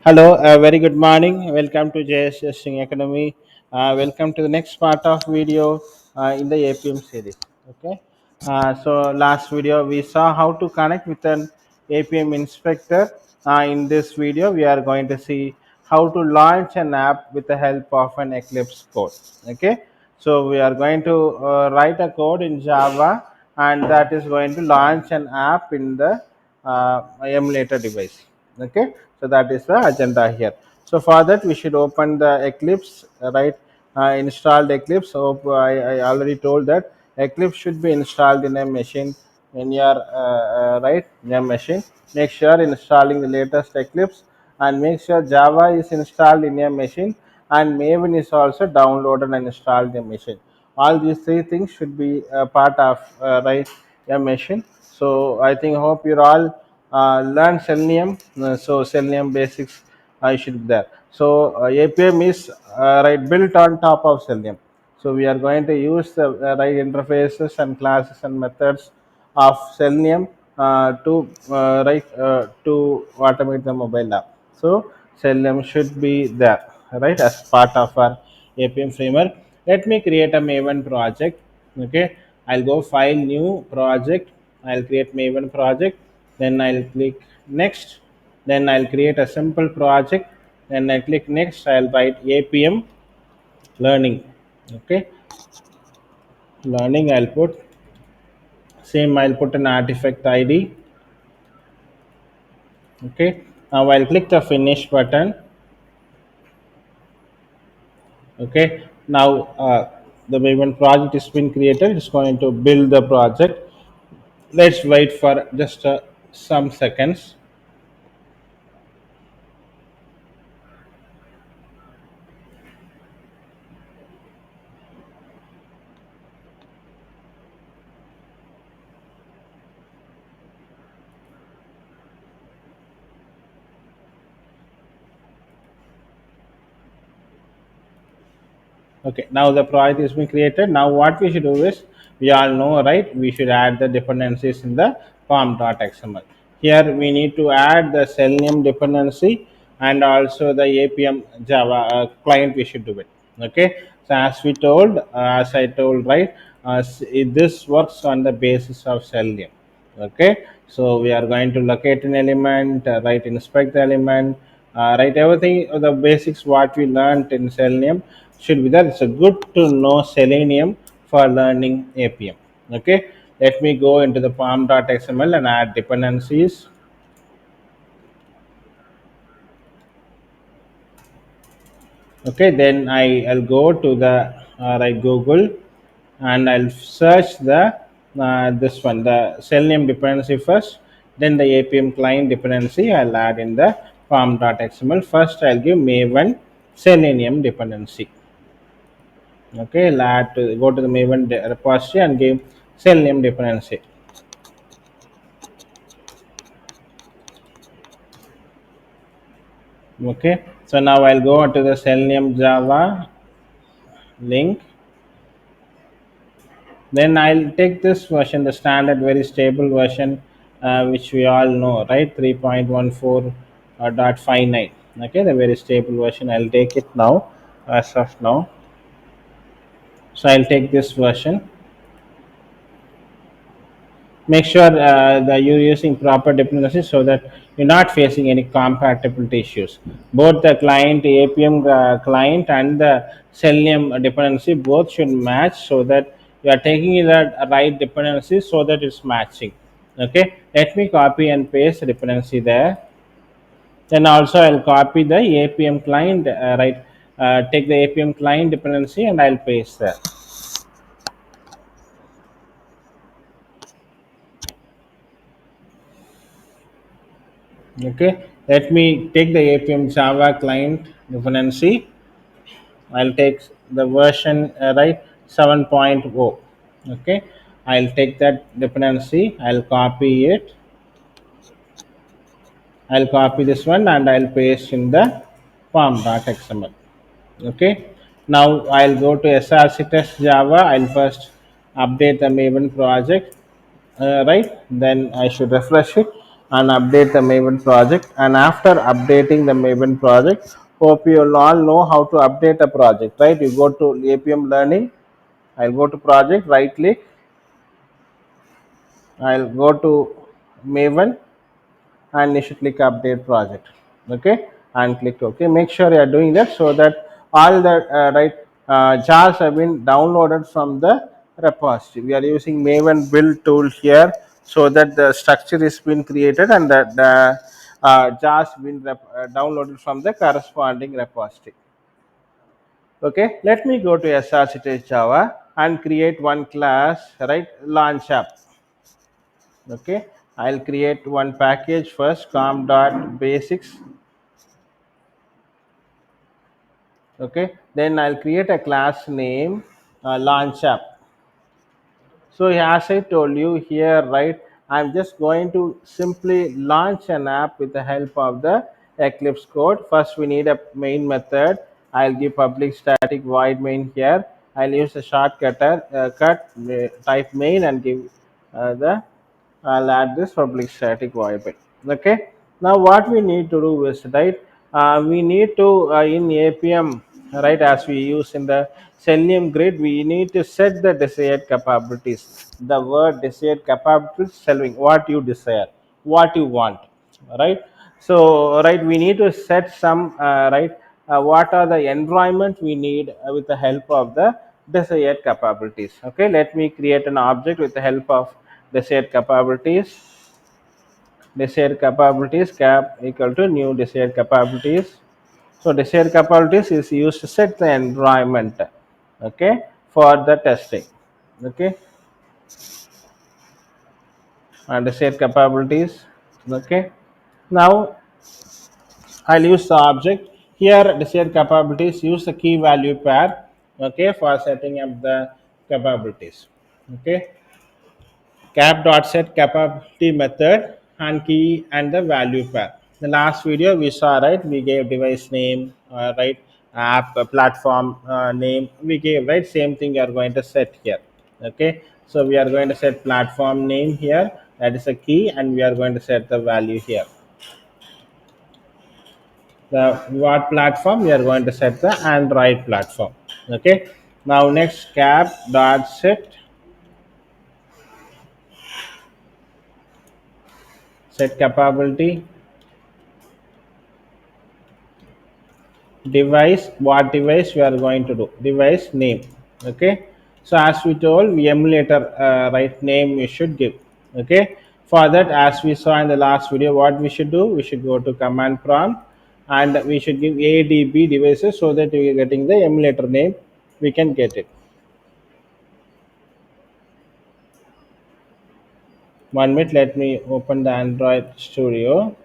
Hello, very good morning. Welcome to JS Testing Academy. Welcome to the next part of video in the Appium series. Okay. So last video we saw how to connect with an Appium inspector. In this video, we are going to see how to launch an app with the help of an Eclipse code. Okay. So we are going to write a code in Java, and that is going to launch an app in the emulator device. Okay, so that is the agenda here. So for that we should open the Eclipse, right? Installed Eclipse. So I already told that Eclipse should be installed in a machine in your right in your machine. Make sure installing the latest Eclipse, and make sure Java is installed in your machine, and Maven is also downloaded and installed in your machine. All these three things should be part of right your machine. So I think hope you're all learn Selenium. So Selenium basics I should be there. So Appium is right built on top of Selenium. So we are going to use the right interfaces and classes and methods of Selenium to automate the mobile app. So Selenium should be there, right, as part of our Appium framework. Let me create a Maven project. Okay, I'll go file new project. I'll create Maven project. Then I'll click next. Then I'll create a simple project. Then I click next. I'll write Appium learning. Okay, learning. I'll put same. I'll put an artifact ID. Okay, now I'll click the finish button. Okay, now the Maven project has been created. It's going to build the project. Let's wait for just some seconds. Okay, now the project has been created. Now what we should do is, we all know, right? We should add the dependencies in the form.xml. Here we need to add the Selenium dependency and also the Appium Java client. We should do it. Okay. So as I told, right? This works on the basis of Selenium. Okay, so we are going to locate an element, right, inspect the element, right, everything the basics what we learned in Selenium should be there. It's a good to know Selenium for learning Appium. Okay, let me go into the pom.xml and add dependencies. Okay, then I'll go to the right Google, and I'll search the this one, the Selenium dependency first, then the Appium client dependency I'll add in the form.xml. First I'll give Maven Selenium dependency. Okay, I'll add to go to the Maven repository and give Selenium dependency. Okay, so now I'll go to the Selenium Java link. Then I'll take this version, the standard very stable version, which we all know, right? 3.14 dot 59. Okay, the very stable version. I'll take it now, as of now. So I'll take this version. Make sure that you're using proper dependencies so that you're not facing any compatibility issues. Both the client Appium client and the Selenium dependency both should match, so that you are taking the right dependency so that it's matching. Okay, let me copy and paste the dependency there. Then also I'll copy the Appium client, take the Appium client dependency and I'll paste there. Okay, let me take the Appium Java client dependency. I'll take the version 7.0. Okay, I'll take that dependency. I'll copy it. I'll copy this one and I'll paste in the form.xml. Okay, now I'll go to src test Java. I'll first update the Maven project. Right, then I should refresh it. and update the Maven project. And after updating the Maven project, hope you all know how to update a project, right? You go to Appium Learning. I'll go to project, right click. I'll go to Maven and you should click update project. Okay, and click OK. Make sure you are doing that so that all the jars have been downloaded from the repository. We are using Maven build tool here so that the structure is been created and that the jars been downloaded from the corresponding repository. Okay, let me go to src Java and create one class, right? Launch app. Okay, I'll create one package first, com.basics. Okay, then I'll create a class name, launch app. So as I told you here, right, I'm just going to simply launch an app with the help of the Eclipse code. First we need a main method. I'll give public static void main here. I'll use a shortcutter type main and give the I'll add this public static void main. Okay. Now what we need to do is, right, we need to in Appium, right, as we use in the Selenium grid, we need to set the desired capabilities. The word desired capabilities telling what you desire, what you want, right? So right, we need to set some what are the environment we need with the help of the desired capabilities. Okay, let me create an object with the help of desired capabilities. Desired capabilities cap equal to new desired capabilities. So desired capabilities is used to set the environment, okay, for the testing. Okay, and desired capabilities. Okay, now I'll use the object here. Desired capabilities use the key value pair, okay, for setting up the capabilities. Okay, cap dot set capability method and key and the value pair. The last video we saw, right, we gave device name, right, app platform name we gave, right, same thing we are going to set here. Okay, so we are going to set platform name here, that is a key, and we are going to set the value here. The what platform we are going to set? The Android platform. Okay, now next cap dot set capability device. What device we are going to do? Device name. Okay, so as we told, we emulator right name we should give. Okay, for that, as we saw in the last video, what we should do? We should go to command prompt and we should give adb devices so that we are getting the emulator name. We can get it. 1 minute, let me open the Android Studio.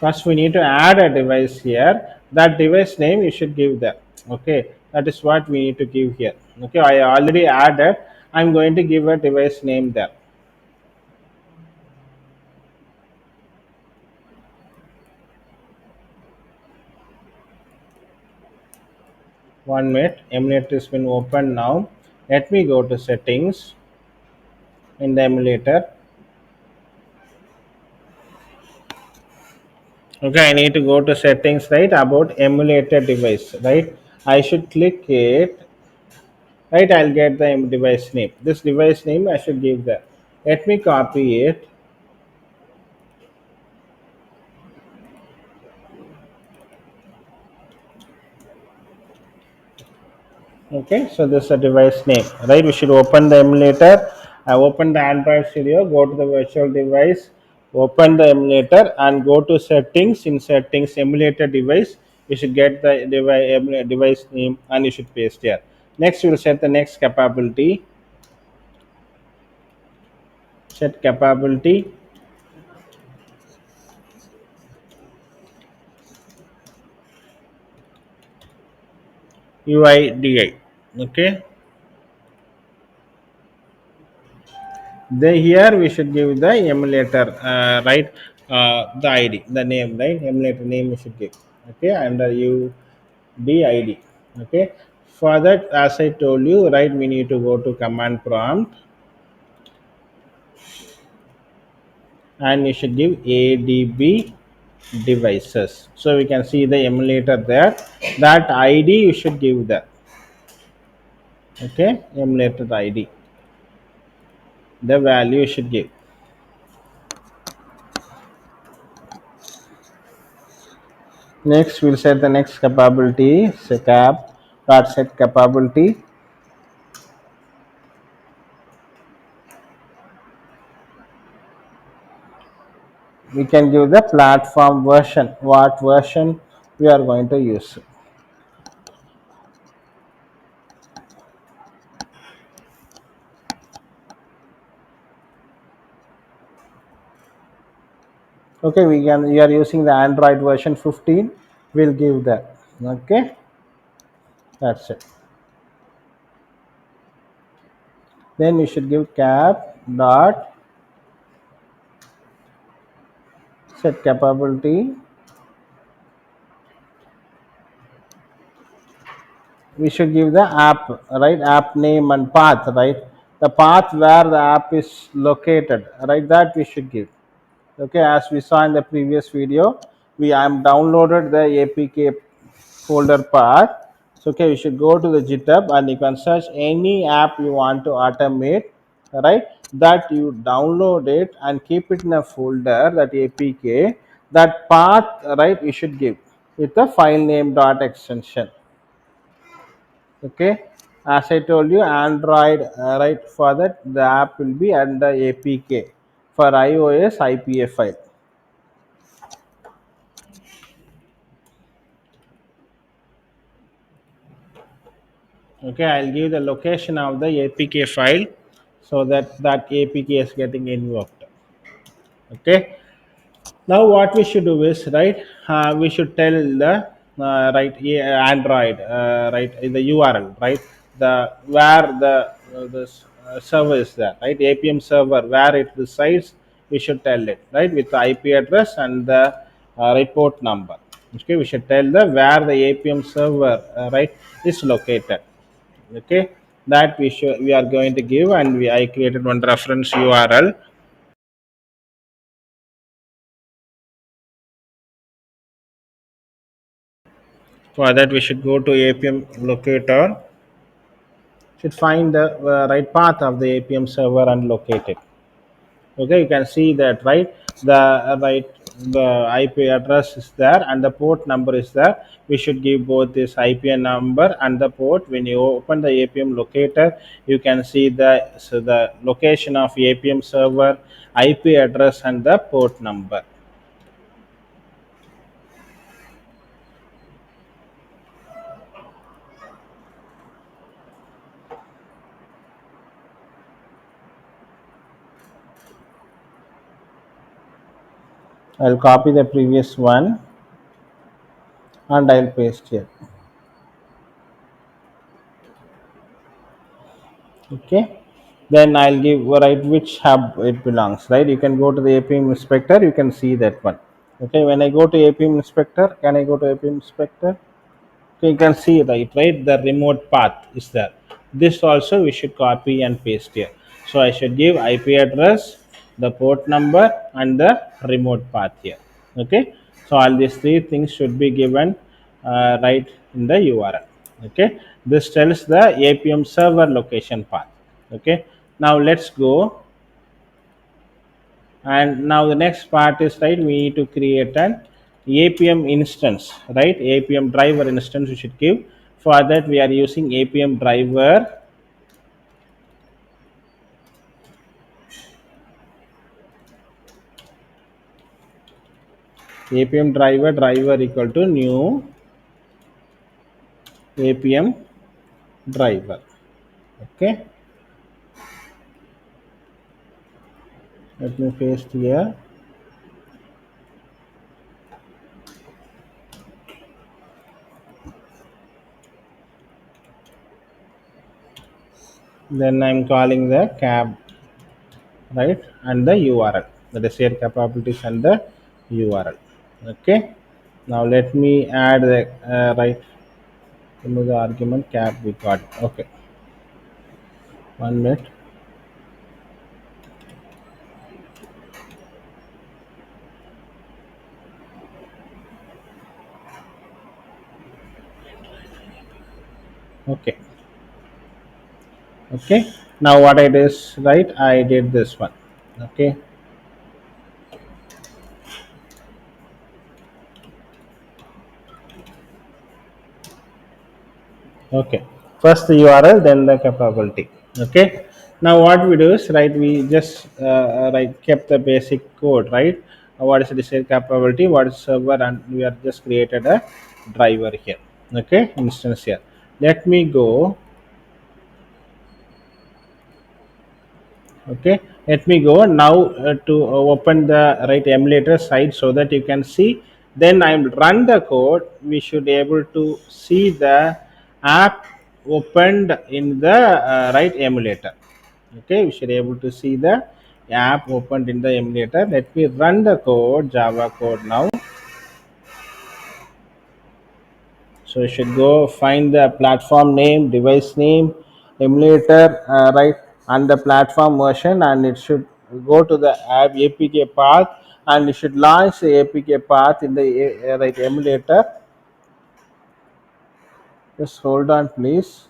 First, we need to add a device here. That device name you should give there. Okay, that is what we need to give here. Okay, I already added. I'm going to give a device name there. 1 minute, emulator has been opened now. Let me go to settings in the emulator. Okay, I need to go to settings, right, about emulator device, right. I should click it, right. I'll get the device name. This device name I should give there. Let me copy it. Okay, so this is a device name, right. We should open the emulator. I open the Android Studio, go to the virtual device, open the emulator and go to settings. In settings, emulator device, you should get the device name and you should paste here. Next we will set the next capability. Set capability UIDI. Okay, here we should give the emulator, right, the id, the name, right, emulator name we should give. Okay, under UDID. Okay, For that, as I told you, right, we need to go to command prompt and you should give adb devices. So we can see the emulator there. That ID you should give that. Okay, emulator ID. The value you should give. Next, we'll set the next capability. So cap dot set capability. We can give the platform version. What version we are going to use. Okay, we are using the Android version 15. We'll give that. Okay, that's it. Then you should give cap dot set capability. We should give the app, right, app name and path, right, the path where the app is located, right, that we should give. Okay, as we saw in the previous video, we am downloaded the apk folder path. So okay, you should go to the github and you can search any app you want to automate, right, that you download it and keep it in a folder, that apk, that path, right, you should give with the file name dot extension. Okay, as I told you, Android, right, for that the app will be under apk. For iOS, ipa file. Okay, I'll give the location of the apk file, so that that apk is getting invoked. Okay, now what we should do is, right, we should tell the right, Android, right, in the URL, right, the where the server is there, right, Appium server where it resides. We should tell it, right, with the IP address and the report number. Okay, we should tell the where the Appium server, right, is located. Okay, that we are going to give, and I created one reference URL. For that, we should go to Appium locator, should find the right path of the Appium server and locate it. Okay, you can see that, right, the right, the IP address is there and the port number is there. We should give both this IP number and the port. When you open the Appium locator, you can see the location of Appium server, IP address and the port number. I'll copy the previous one and I'll paste here. Okay, then I'll give, right, which hub it belongs, right. You can go to the Appium inspector, you can see that one. Okay, when I go to Appium inspector, can I go to Appium inspector? Okay, you can see, right, the remote path is there. This also we should copy and paste here. So I should give IP address, the port number and the remote path here. Okay, so all these three things should be given, right, in the URL. Okay, this tells the Appium server location path. Okay, now let's go. And now the next part is, right, we need to create an Appium instance, right, Appium driver instance we should give. For that, we are using Appium driver. Appium driver equal to new Appium driver. Okay, let me paste here. Then I'm calling the cab, right, and the URL, that is shared capabilities and the URL. Okay, now let me add the right. remove the argument cap we got. Okay, 1 minute. Okay, okay. Now what I did is right. I did this one. Okay, okay. First the URL, then the capability. Okay. Now what we do is right. We just right kept the basic code right. What is the desired capability? What is server? And we are just created a driver here. Okay, instance here. Let me go. Okay, let me go now to open the right emulator site so that you can see. Then I run the code. We should able to see the app opened in the right emulator. Okay, we should able to see the app opened in the emulator. Let me run the code, java code now. So you should go find the platform name, device name, emulator, right, and the platform version, and it should go to the app APK path, and you should launch the APK path in the right emulator. Just hold on, please.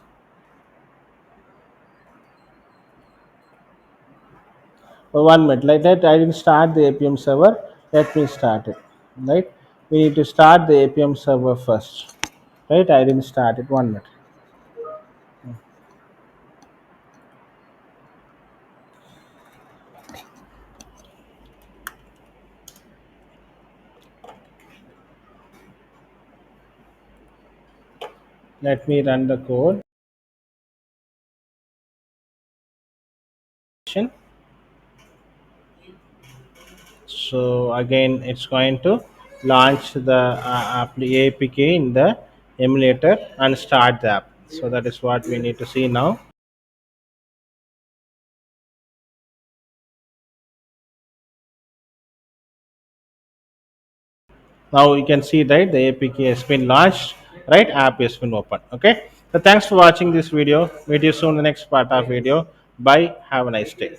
For 1 minute, like that, I didn't start the Appium server. Let me start it. Right, we need to start the Appium server first. Right, I didn't start it. 1 minute. Let me run the code. So again it's going to launch the apk in the emulator and start the app. So that is what we need to see now. Now you can see right the apk has been launched, right, app has been opened. Okay, so thanks for watching this video. Meet you soon in the next part of video. Bye, have a nice day.